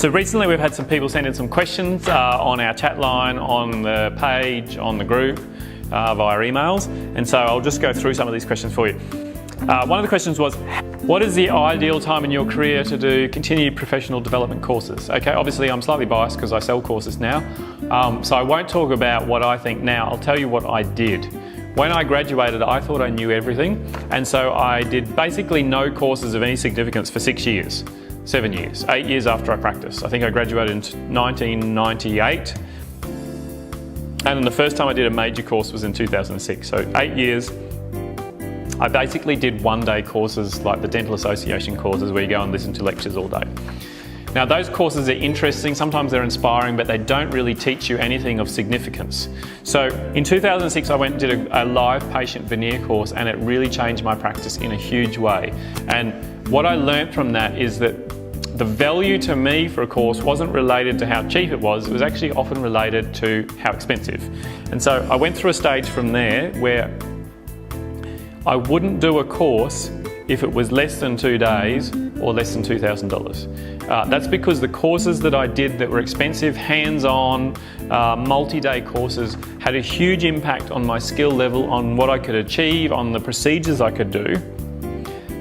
So recently we've had some people send in some questions on our chat line, on the page, on the group, via emails, and so I'll just go through some of these questions for you. One of the questions was, what is the ideal time in your career to do continued professional development courses? Okay, obviously I'm slightly biased because I sell courses now, so I won't talk about what I think now, I'll tell you what I did. When I graduated, I thought I knew everything, and so I did basically no courses of any significance for 6 years. 7 years, 8 years after I practiced. I think I graduated in 1998, and then the first time I did a major course was in 2006. So 8 years, I basically did one-day courses like the Dental Association courses where you go and listen to lectures all day. Now those courses are interesting, sometimes they're inspiring, but they don't really teach you anything of significance. So in 2006 I went and did a live patient veneer course, and it really changed my practice in a huge way. And what I learned from that is that the value to me for a course wasn't related to how cheap it was actually often related to how expensive. And so I went through a stage from there where I wouldn't do a course if it was less than 2 days or less than $2,000. That's because the courses that I did that were expensive, hands-on, multi-day courses had a huge impact on my skill level, on what I could achieve, on the procedures I could do,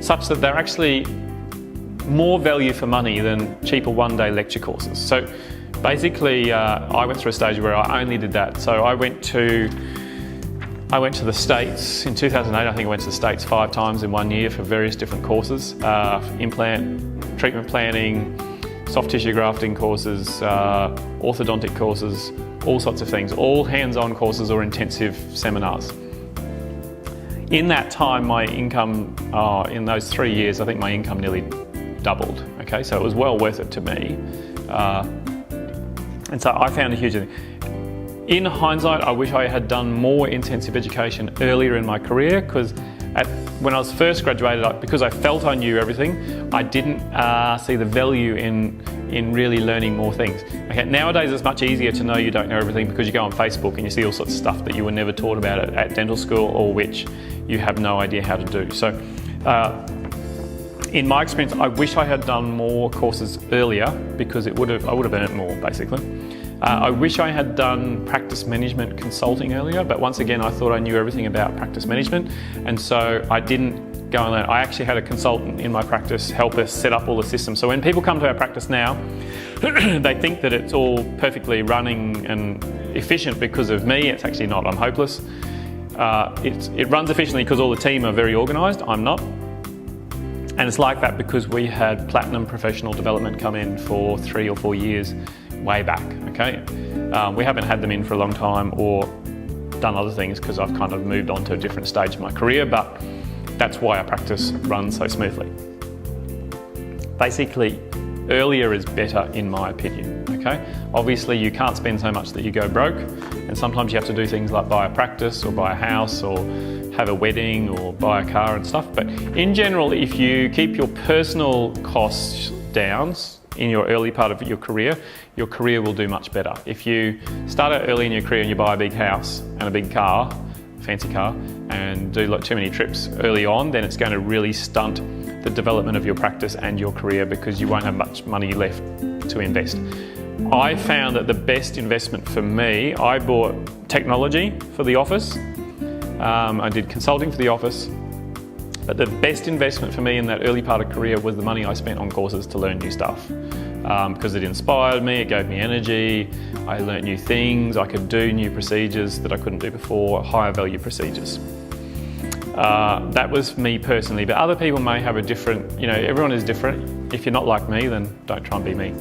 such that they're actually more value for money than cheaper one-day lecture courses. So basically I went through a stage where I only did that. So I went to the States in 2008. I think I went to the States 5 times in 1 year for various different courses, implant, treatment planning, soft tissue grafting courses, orthodontic courses, all sorts of things, all hands-on courses or intensive seminars. In that time, my income, in those 3 years, I think my income nearly doubled. Okay, so it was well worth it to me. And so I found a huge thing. In hindsight, I wish I had done more intensive education earlier in my career, because when I was first graduated, because I felt I knew everything, I didn't see the value in really learning more things. Okay, nowadays it's much easier to know you don't know everything because you go on Facebook and you see all sorts of stuff that you were never taught about at dental school, or which you have no idea how to do. So in my experience, I wish I had done more courses earlier, because I would have earned more, basically. I wish I had done practice management consulting earlier, but once again, I thought I knew everything about practice management, and so I didn't go and learn. I actually had a consultant in my practice help us set up all the systems. So when people come to our practice now, they think that it's all perfectly running and efficient because of me. It's actually not. I'm hopeless. It runs efficiently because all the team are very organised. I'm not. And it's like that because we had Platinum Professional Development come in for 3 or 4 years way back, okay? We haven't had them in for a long time or done other things because I've kind of moved on to a different stage of my career, but that's why our practice runs so smoothly. Basically, earlier is better in my opinion, okay? Obviously you can't spend so much that you go broke, and sometimes you have to do things like buy a practice or buy a house or have a wedding or buy a car and stuff. But in general, if you keep your personal costs down in your early part of your career will do much better. If you start out early in your career and you buy a big house and a big car, fancy car, and do like too many trips early on, then it's going to really stunt the development of your practice and your career, because you won't have much money left to invest. I found that the best investment for me, I bought technology for the office. I did consulting for the office, but the best investment for me in that early part of career was the money I spent on courses to learn new stuff, because it inspired me, it gave me energy, I learnt new things, I could do new procedures that I couldn't do before, higher value procedures. That was me personally, but other people may have a different, everyone is different. If you're not like me, then don't try and be me.